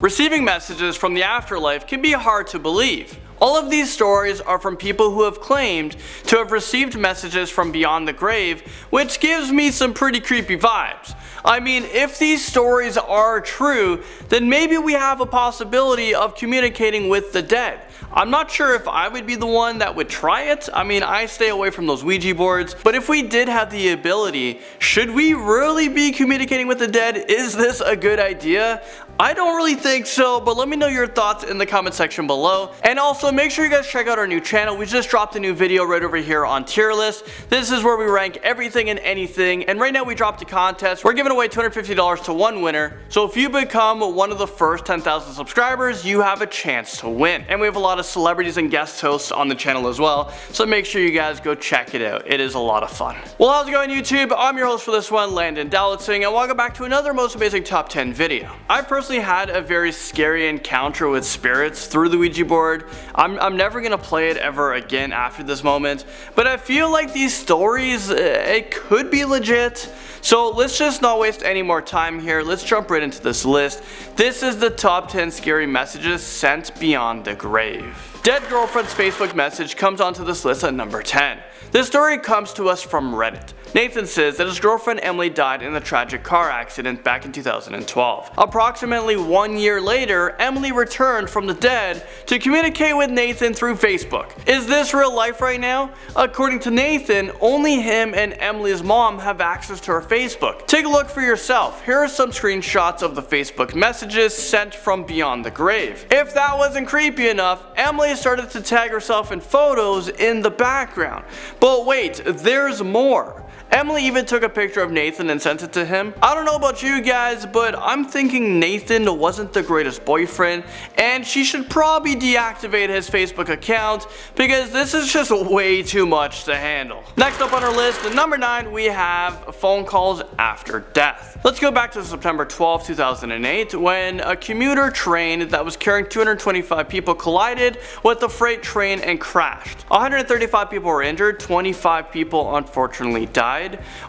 Receiving messages from the afterlife can be hard to believe. All of these stories are from people who have claimed to have received messages from beyond the grave, which gives me some pretty creepy vibes. I mean, if these stories are true, then maybe we have a possibility of communicating with the dead. I'm not sure if I would be the one that would try it. I mean, I stay away from those Ouija boards, but if we did have the ability, should we really be communicating with the dead? Is this a good idea? I don't really think so, but let me know your thoughts in the comment section below. And also make sure you guys check out our new channel. We just dropped a new video right over here on tier list. This is where we rank everything and anything, and right now we dropped a contest. We're giving away $250 to one winner, so if you become one of the first 10,000 subscribers, you have a chance to win. And we have a lot of celebrities and guest hosts on the channel as well, so make sure you guys go check it out. It is a lot of fun. Well, how's it going, YouTube? I'm your host for this one, Landon Dallatsing, and welcome back to another most amazing top 10 video. I personally had a very scary encounter with spirits through the Ouija board. I'm never gonna play it ever again after this moment, but I feel like these stories, it could be legit. So let's just not waste any more time here. Let's jump right into this list. This is the top 10 scary messages sent beyond the grave. Dead girlfriend's Facebook message comes onto this list at number 10. This story comes to us from Reddit. Nathan says that his girlfriend Emily died in a tragic car accident back in 2012. Approximately 1 year later, Emily returned from the dead to communicate with Nathan through Facebook. Is this real life right now? According to Nathan, only him and Emily's mom have access to her Facebook. Take a look for yourself. Here are some screenshots of the Facebook messages sent from beyond the grave. If that wasn't creepy enough, Emily started to tag herself in photos in the background. But wait, there's more. Emily even took a picture of Nathan and sent it to him. I don't know about you guys, but I'm thinking Nathan wasn't the greatest boyfriend, and she should probably deactivate his Facebook account because this is just way too much to handle. Next up on our list, at number 9, we have phone calls after death. Let's go back to September 12, 2008, when a commuter train that was carrying 225 people collided with the freight train and crashed. 135 people were injured, 25 people unfortunately died.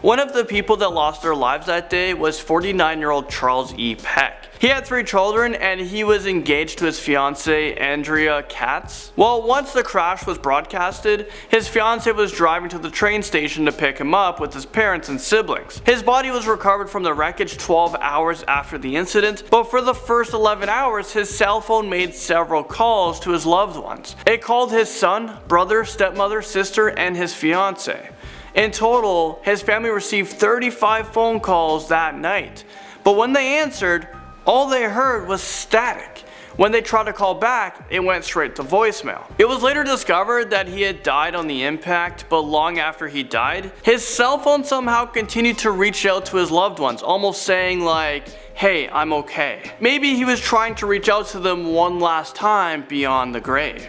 One of the people that lost their lives that day was 49-year-old Charles E. Peck. He had 3 children and he was engaged to his fiancée Andrea Katz. Well, once the crash was broadcasted, his fiancée was driving to the train station to pick him up with his parents and siblings. His body was recovered from the wreckage 12 hours after the incident, but for the first 11 hours, his cell phone made several calls to his loved ones. It called his son, brother, stepmother, sister, and his fiancée. In total, his family received 35 phone calls that night, but when they answered, all they heard was static. When they tried to call back, it went straight to voicemail. It was later discovered that he had died on the impact, but long after he died, his cell phone somehow continued to reach out to his loved ones, almost saying like, "Hey, I'm okay." Maybe he was trying to reach out to them one last time beyond the grave.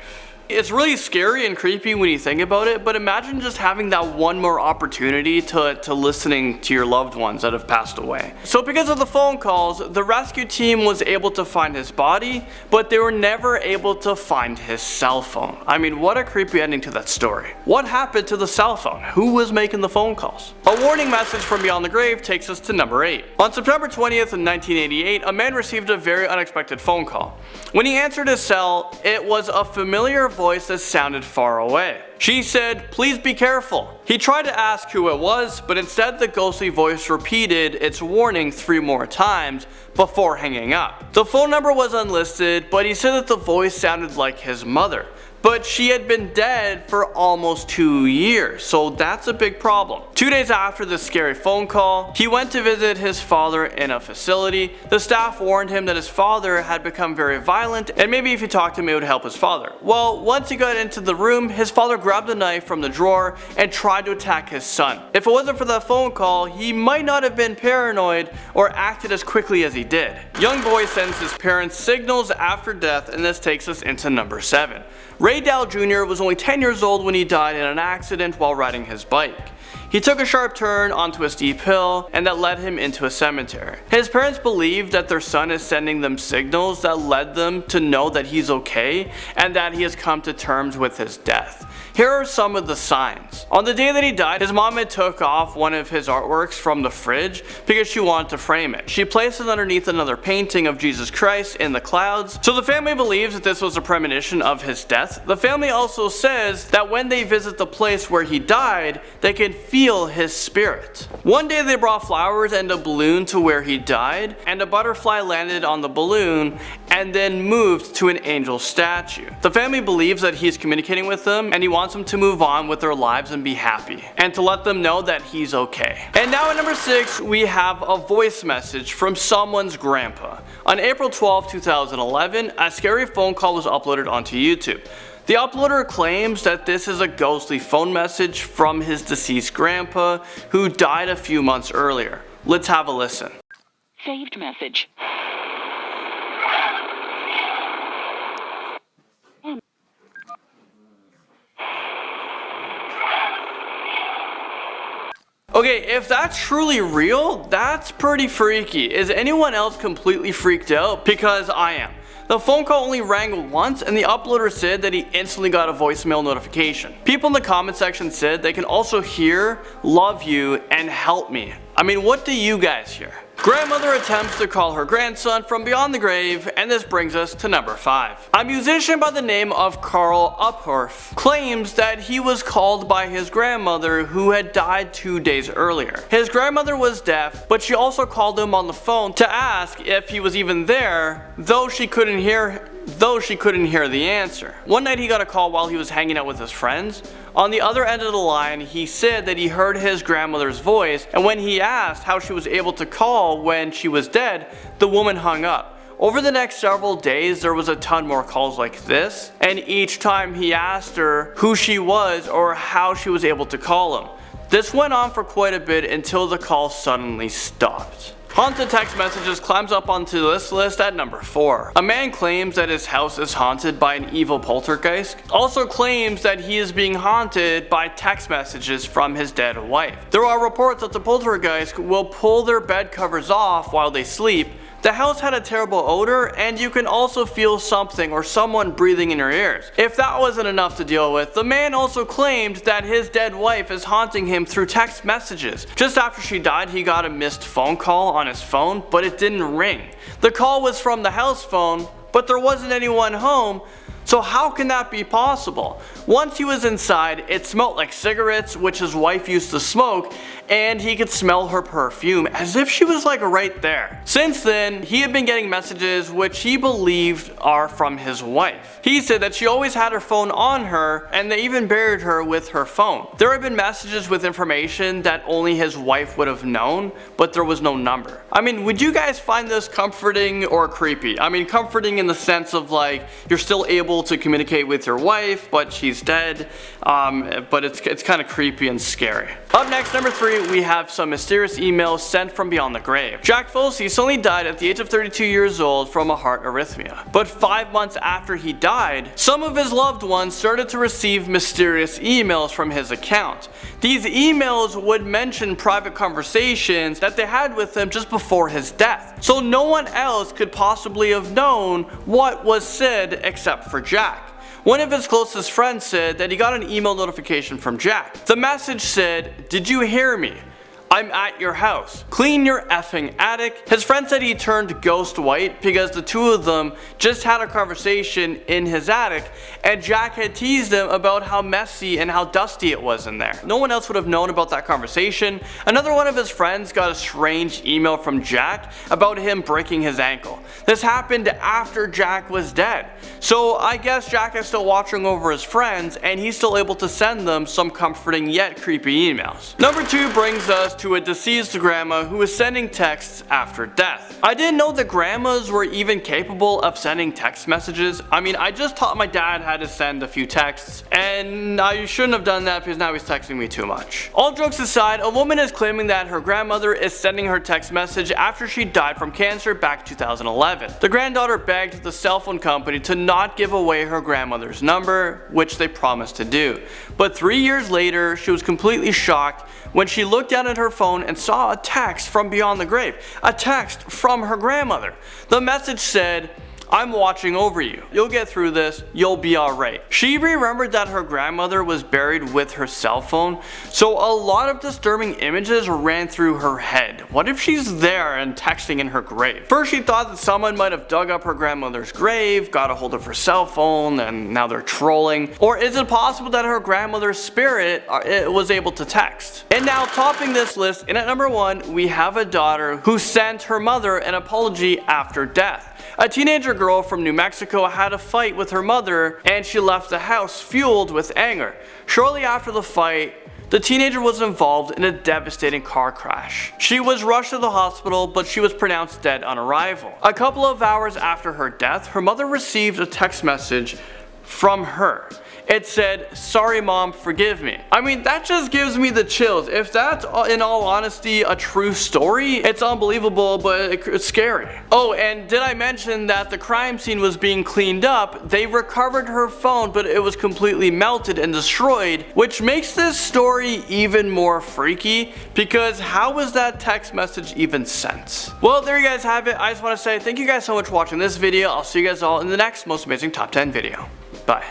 It's really scary and creepy when you think about it, but imagine just having that one more opportunity to listening to your loved ones that have passed away. So because of the phone calls, the rescue team was able to find his body, but they were never able to find his cell phone. I mean, what a creepy ending to that story. What happened to the cell phone? Who was making the phone calls? A warning message from beyond the grave takes us to number 8. On September 20th, 1988, a man received a very unexpected phone call. When he answered his cell, it was a familiar voice that sounded far away. She said, "Please be careful." He tried to ask who it was, but instead the ghostly voice repeated its warning 3 more times before hanging up. The phone number was unlisted, but he said that the voice sounded like his mother. But she had been dead for almost 2 years, so that's a big problem. 2 days after this scary phone call, he went to visit his father in a facility. The staff warned him that his father had become very violent, and maybe if he talked to him it would help his father. Well, once he got into the room, his father grabbed a knife from the drawer and tried to attack his son. If it wasn't for that phone call, he might not have been paranoid or acted as quickly as he did. Young boy sends his parents signals after death, and this takes us into number 7. Ray Dow Jr. was only 10 years old when he died in an accident while riding his bike. He took a sharp turn onto a steep hill, and that led him into a cemetery. His parents believe that their son is sending them signals that led them to know that he's okay and that he has come to terms with his death. Here are some of the signs. On the day that he died, his mom had took off one of his artworks from the fridge because she wanted to frame it. She placed it underneath another painting of Jesus Christ in the clouds, so the family believes that this was a premonition of his death. The family also says that when they visit the place where he died, they can feel his spirit. One day they brought flowers and a balloon to where he died, and a butterfly landed on the balloon and then moved to an angel statue. The family believes that he's communicating with them and he wants them to move on with their lives and be happy, and to let them know that he's okay. And now at number 6, we have a voice message from someone's grandpa. On April 12, 2011, a scary phone call was uploaded onto YouTube. The uploader claims that this is a ghostly phone message from his deceased grandpa who died a few months earlier. Let's have a listen. Saved message. Okay, if that's truly real, that's pretty freaky. Is anyone else completely freaked out? Because I am. The phone call only rang once and the uploader said that he instantly got a voicemail notification. People in the comment section said they can also hear, love you, and help me. I mean, what do you guys hear? Grandmother attempts to call her grandson from beyond the grave, and this brings us to number 5. A musician by the name of Carl Uphoff claims that he was called by his grandmother who had died 2 days earlier. His grandmother was deaf, but she also called him on the phone to ask if he was even there, though she couldn't hear the answer. One night he got a call while he was hanging out with his friends. On the other end of the line, he said that he heard his grandmother's voice, and when he asked how she was able to call when she was dead, the woman hung up. Over the next several days, there was a ton more calls like this, and each time he asked her who she was or how she was able to call him. This went on for quite a bit until the call suddenly stopped. Haunted text messages climbs up onto this list at number 4. A man claims that his house is haunted by an evil poltergeist. Also claims that he is being haunted by text messages from his dead wife. There are reports that the poltergeist will pull their bed covers off while they sleep. The house had a terrible odor, and you can also feel something or someone breathing in your ears. If that wasn't enough to deal with, the man also claimed that his dead wife is haunting him through text messages. Just after she died, he got a missed phone call on his phone, but it didn't ring. The call was from the house phone, but there wasn't anyone home. So how can that be possible? Once he was inside, it smelled like cigarettes, which his wife used to smoke, and he could smell her perfume as if she was like right there. Since then, he had been getting messages which he believed are from his wife. He said that she always had her phone on her, and they even buried her with her phone. There had been messages with information that only his wife would have known, but there was no number. I mean, would you guys find this comforting or creepy? I mean, comforting in the sense of like, you're still able to communicate with your wife, but she's dead, but it's kind of creepy and scary. Up next, number 3, we have some mysterious emails sent from beyond the grave. Jack Folsey suddenly died at the age of 32 years old from a heart arrhythmia. But 5 months after he died, some of his loved ones started to receive mysterious emails from his account. These emails would mention private conversations that they had with him just before his death. So no one else could possibly have known what was said except for Jack. One of his closest friends said that he got an email notification from Jack. The message said, "Did you hear me? I'm at your house. Clean your effing attic." His friend said he turned ghost white because the two of them just had a conversation in his attic, and Jack had teased him about how messy and how dusty it was in there. No one else would have known about that conversation. Another one of his friends got a strange email from Jack about him breaking his ankle. This happened after Jack was dead. So I guess Jack is still watching over his friends, and he's still able to send them some comforting yet creepy emails. Number 2 brings us to a deceased grandma who was sending texts after death. I didn't know that grandmas were even capable of sending text messages. I mean, I just taught my dad how to send a few texts, and I shouldn't have done that because now he's texting me too much. All jokes aside, a woman is claiming that her grandmother is sending her text message after she died from cancer back in 2011. The granddaughter begged the cell phone company to not give away her grandmother's number, which they promised to do. But 3 years later, she was completely shocked when she looked down at her phone and saw a text from beyond the grave. A text from her grandmother. The message said, I'm watching over you. You'll get through this, you'll be alright. She remembered that her grandmother was buried with her cell phone, so a lot of disturbing images ran through her head. What if she's there and texting in her grave? First she thought that someone might have dug up her grandmother's grave, got a hold of her cell phone, and now they're trolling. Or is it possible that her grandmother's spirit was able to text? And now topping this list, in at number 1, we have a daughter who sent her mother an apology after death. A teenager girl from New Mexico had a fight with her mother and she left the house fueled with anger. Shortly after the fight, the teenager was involved in a devastating car crash. She was rushed to the hospital, but she was pronounced dead on arrival. A couple of hours after her death, her mother received a text message from her. It said, "Sorry mom, forgive me." I mean, that just gives me the chills. If that's in all honesty a true story, it's unbelievable, but it's scary. Oh, and did I mention that the crime scene was being cleaned up? They recovered her phone, but it was completely melted and destroyed, which makes this story even more freaky, because how was that text message even sent? Well, there you guys have it. I just want to say thank you guys so much for watching this video. I'll see you guys all in the next most amazing top 10 video. Bye.